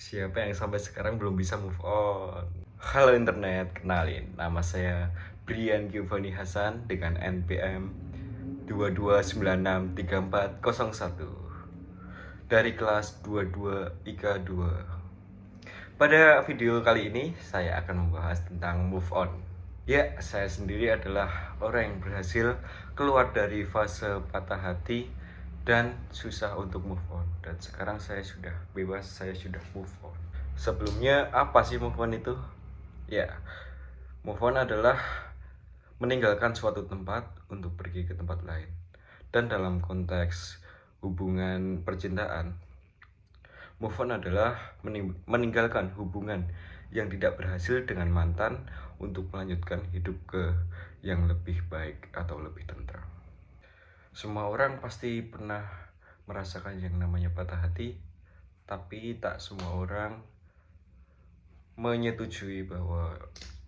Siapa yang sampai sekarang belum bisa move on? Halo internet, kenalin, nama saya Brian Giovanni Hasan dengan NPM 22963401 dari kelas 22 IKA 2. Pada video kali ini saya akan membahas tentang move on. Ya, saya sendiri adalah orang yang berhasil keluar dari fase patah hati dan susah untuk move on. Dan sekarang saya sudah bebas, saya sudah move on. Sebelumnya, apa sih move on itu? Ya, move on adalah meninggalkan suatu tempat untuk pergi ke tempat lain. Dan dalam konteks hubungan percintaan, move on adalah meninggalkan hubungan yang tidak berhasil dengan mantan untuk melanjutkan hidup ke yang lebih baik atau lebih tentram. Semua orang pasti pernah merasakan yang namanya patah hati, tapi tak semua orang menyetujui bahwa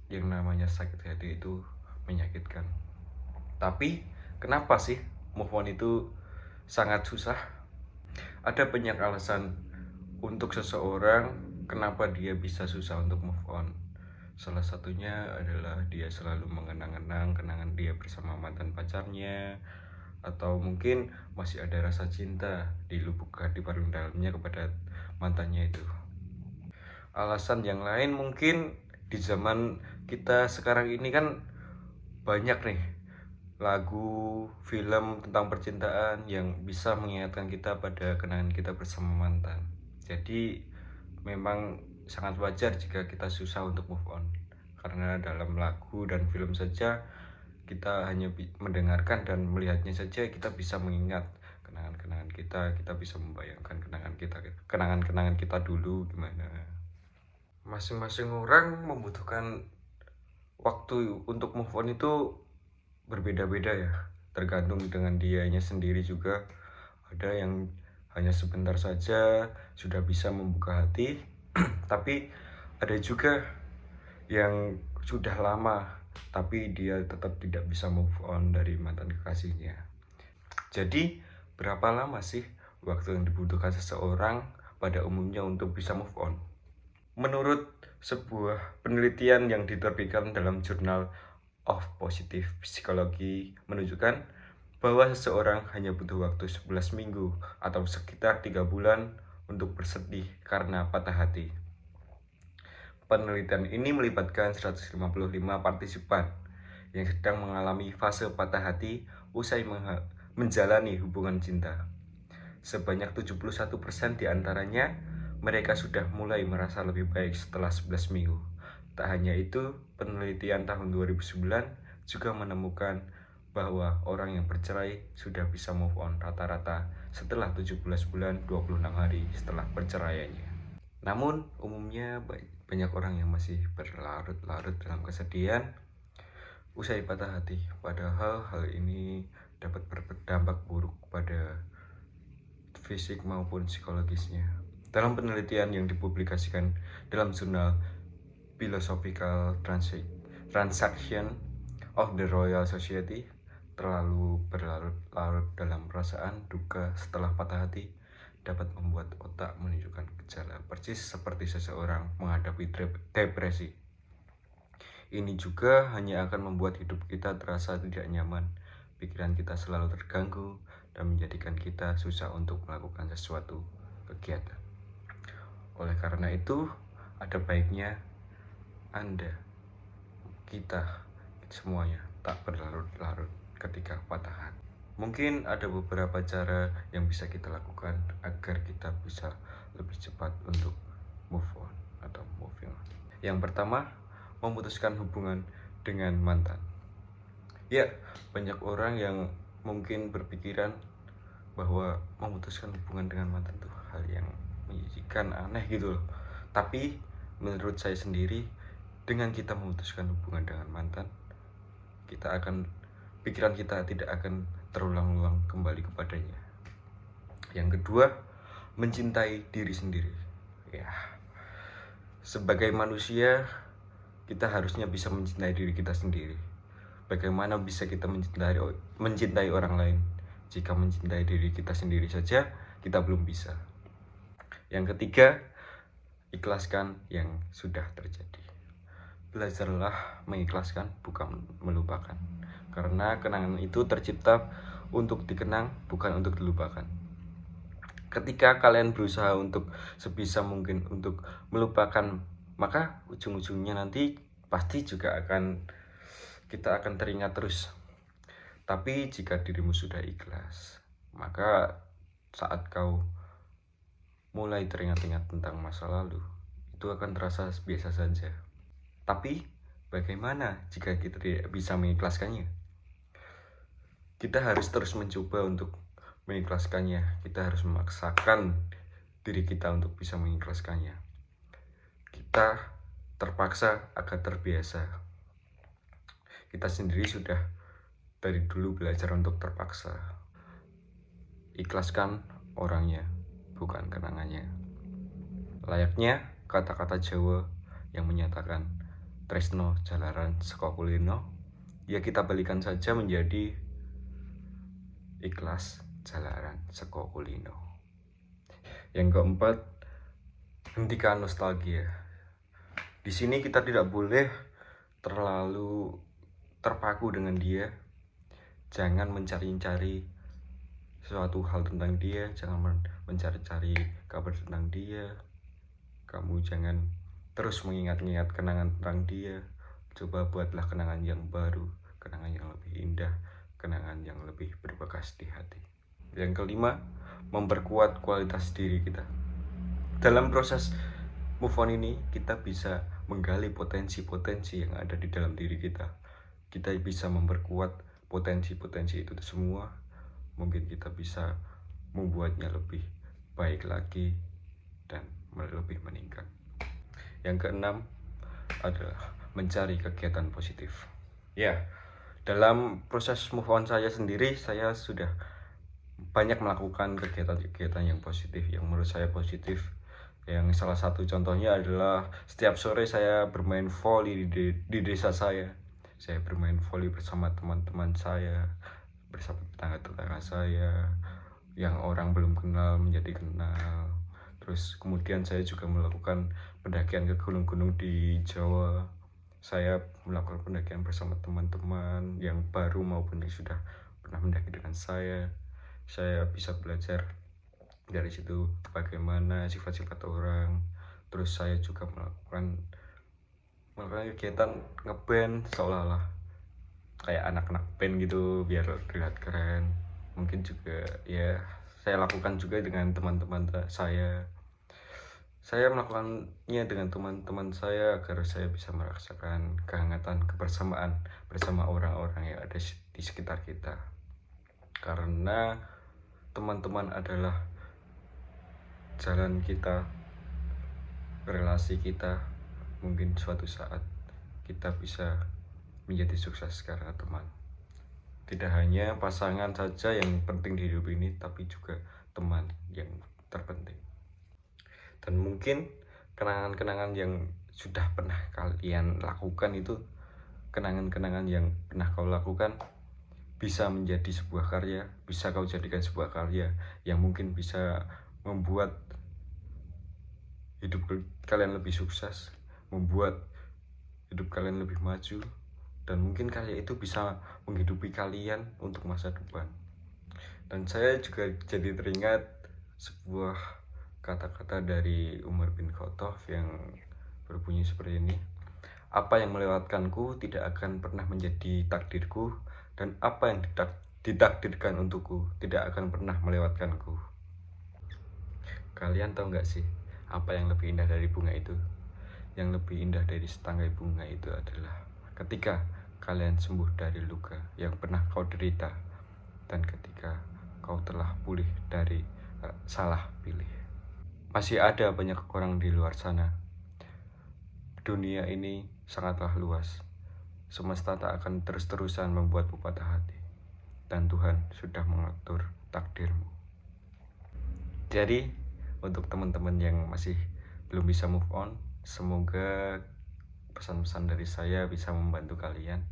yang namanya sakit hati itu menyakitkan. Tapi kenapa sih move on itu sangat susah? Ada banyak alasan untuk seseorang kenapa dia bisa susah untuk move on. Salah satunya adalah dia selalu mengenang-enang kenangan dia bersama mantan pacarnya, atau mungkin masih ada rasa cinta di lubuk hati paling dalamnya kepada mantannya itu. Alasan yang lain mungkin di zaman kita sekarang ini kan banyak nih lagu, film tentang percintaan yang bisa mengingatkan kita pada kenangan kita bersama mantan. Jadi memang sangat wajar jika kita susah untuk move on, karena dalam lagu dan film saja kita hanya mendengarkan dan melihatnya saja kita bisa mengingat kenangan-kenangan kita, kita bisa membayangkan kenangan-kenangan kita dulu gimana. Masing-masing orang membutuhkan waktu untuk move on itu berbeda-beda ya, tergantung dengan dianya sendiri juga. Ada yang hanya sebentar saja sudah bisa membuka hati tapi ada juga yang sudah lama tapi dia tetap tidak bisa move on dari mantan kekasihnya. Jadi berapa lama sih waktu yang dibutuhkan seseorang pada umumnya untuk bisa move on? Menurut sebuah penelitian yang diterbitkan dalam jurnal of Positive Psychology menunjukkan bahwa seseorang hanya butuh waktu 11 minggu atau sekitar 3 bulan untuk bersedih karena patah hati. Penelitian ini melibatkan 155 partisipan yang sedang mengalami fase patah hati usai menjalani hubungan cinta. Sebanyak 71% diantaranya mereka sudah mulai merasa lebih baik setelah 11 minggu. Tak hanya itu, penelitian tahun 2009 juga menemukan bahwa orang yang bercerai sudah bisa move on rata-rata setelah 17 bulan 26 hari setelah perceraiannya. Namun, umumnya banyak orang yang masih berlarut-larut dalam kesedihan usai patah hati. Padahal hal ini dapat berdampak buruk pada fisik maupun psikologisnya. Dalam penelitian yang dipublikasikan dalam jurnal Philosophical Transaction of the Royal Society, terlalu berlarut-larut dalam perasaan duka setelah patah hati dapat membuat otak menunjukkan gejala persis seperti seseorang menghadapi depresi. Ini juga hanya akan membuat hidup kita terasa tidak nyaman, pikiran kita selalu terganggu, dan menjadikan kita susah untuk melakukan sesuatu kegiatan. Oleh karena itu, ada baiknya kita semuanya tak berlarut-larut ketika patah hati. Mungkin ada beberapa cara yang bisa kita lakukan agar kita bisa lebih cepat untuk move on atau moving on. Yang pertama, memutuskan hubungan dengan mantan. Ya, banyak orang yang mungkin berpikiran bahwa memutuskan hubungan dengan mantan itu hal yang menjijikan, aneh gitu loh. Tapi menurut saya sendiri, dengan kita memutuskan hubungan dengan mantan, pikiran kita tidak akan terulang-ulang kembali kepadanya. Yang kedua, mencintai diri sendiri. Ya, sebagai manusia kita harusnya bisa mencintai diri kita sendiri. Bagaimana bisa kita mencintai orang lain jika mencintai diri kita sendiri saja kita belum bisa? Yang ketiga, ikhlaskan yang sudah terjadi. Belajarlah mengikhlaskan, bukan melupakan. Karena kenangan itu tercipta untuk dikenang, bukan untuk dilupakan. Ketika kalian berusaha untuk sebisa mungkin untuk melupakan, maka ujung-ujungnya nanti pasti juga kita akan teringat terus. Tapi jika dirimu sudah ikhlas, maka saat kau mulai teringat-ingat tentang masa lalu, itu akan terasa biasa saja. Tapi bagaimana jika kita tidak bisa mengikhlaskannya? Kita harus terus mencoba untuk mengikhlaskannya. Kita harus memaksakan diri kita untuk bisa mengikhlaskannya. Kita terpaksa agar terbiasa. Kita sendiri sudah dari dulu belajar untuk terpaksa. Ikhlaskan orangnya, bukan kenangannya. Layaknya kata-kata Jawa yang menyatakan tresno jalaran saka kulino, ya kita balikan saja menjadi ikhlas jalaran saka kulino. Yang keempat, hentikan nostalgia. Di sini kita tidak boleh terlalu terpaku dengan dia. Jangan mencari-cari suatu hal tentang dia, jangan mencari-cari kabar tentang dia. Kamu jangan terus mengingat-ingat kenangan tentang dia. Coba buatlah kenangan yang baru, kenangan yang lebih indah, kenangan yang lebih berbekas di hati. Yang kelima, memperkuat kualitas diri kita. Dalam proses move on ini, kita bisa menggali potensi-potensi yang ada di dalam diri kita. Kita bisa memperkuat potensi-potensi itu semua. Mungkin kita bisa membuatnya lebih baik lagi dan lebih meningkat. Yang keenam adalah mencari kegiatan positif. Ya, dalam proses move on saya sendiri, saya sudah banyak melakukan kegiatan-kegiatan yang positif, yang menurut saya positif. Yang salah satu contohnya adalah setiap sore saya bermain voli di desa saya. Saya bermain voli bersama teman-teman saya, bersama tetangga-tetangga saya, yang orang belum kenal menjadi kenal. Terus kemudian saya juga melakukan pendakian ke gunung-gunung di Jawa. Saya melakukan pendakian bersama teman-teman yang baru maupun yang sudah pernah mendaki dengan saya. Saya bisa belajar dari situ bagaimana sifat-sifat orang. Terus saya juga melakukan kegiatan ngeband seolah-olah kayak anak-anak band gitu biar terlihat keren. Mungkin juga ya saya lakukan juga dengan teman-teman saya. Saya melakukannya dengan teman-teman saya agar saya bisa merasakan kehangatan kebersamaan bersama orang-orang yang ada di sekitar kita. Karena teman-teman adalah jalan kita, relasi kita. Mungkin suatu saat kita bisa menjadi sukses karena teman. Tidak hanya pasangan saja yang penting di hidup ini, tapi juga teman yang terpenting. Dan mungkin kenangan-kenangan yang sudah pernah kalian lakukan itu, kenangan-kenangan yang pernah kau lakukan bisa menjadi sebuah karya, bisa kau jadikan sebuah karya yang mungkin bisa membuat hidup kalian lebih sukses, membuat hidup kalian lebih maju, dan mungkin karya itu bisa menghidupi kalian untuk masa depan. Dan saya juga jadi teringat sebuah kata-kata dari Umar bin Khattab yang berbunyi seperti ini. Apa yang melewatkanku tidak akan pernah menjadi takdirku, dan apa yang ditakdirkan untukku tidak akan pernah melewatkanku. Kalian tahu gak sih apa yang lebih indah dari bunga itu? Yang lebih indah dari setangkai bunga itu adalah ketika kalian sembuh dari luka yang pernah kau derita, dan ketika kau telah pulih dari salah pilih. Masih ada banyak orang di luar sana. Dunia ini sangatlah luas. Semesta tak akan terus-terusan membuatmu patah hati, dan Tuhan sudah mengatur takdirmu. Jadi, untuk teman-teman yang masih belum bisa move on, semoga pesan-pesan dari saya bisa membantu kalian.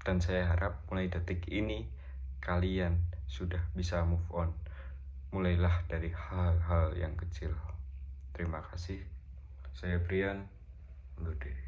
Dan saya harap mulai detik ini kalian sudah bisa move on. Mulailah dari hal-hal yang kecil. Terima kasih. Saya Brian, undur diri.